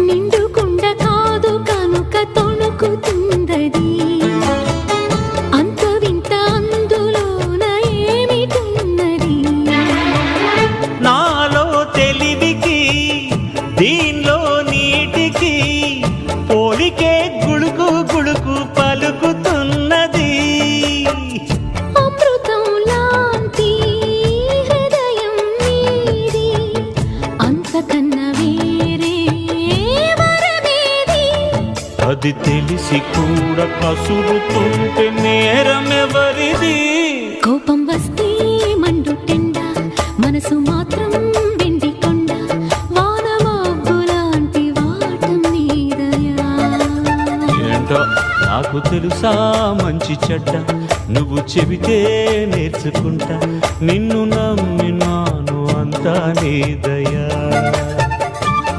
నిండుకుండ కాదు కనుక తొణుకుతుందది అంత వింత అందులోన ఏమిటున్నది నాలో తెలివికి దీనిలో నీటికి పోలికే గుడుకు గుడుకు పలుకుతున్నది అమృతం లాంటి హృదయం నీది అంతకన్నా వేరే వరమేది అది తెలిసి కూడా కసురుతుంటే నేరమెవరిది కోపం వస్తే మండుటెండ మనసు మాత్రం వెండి కొండ వానమబ్బులాంటి వాటం నీదయా ఏంటో నాకు తెలుసా మంచి చెడ్డ నువ్వు చెబితే నేర్చుకుంటా నిన్ను నమ్మినాను అంతా నీ దయా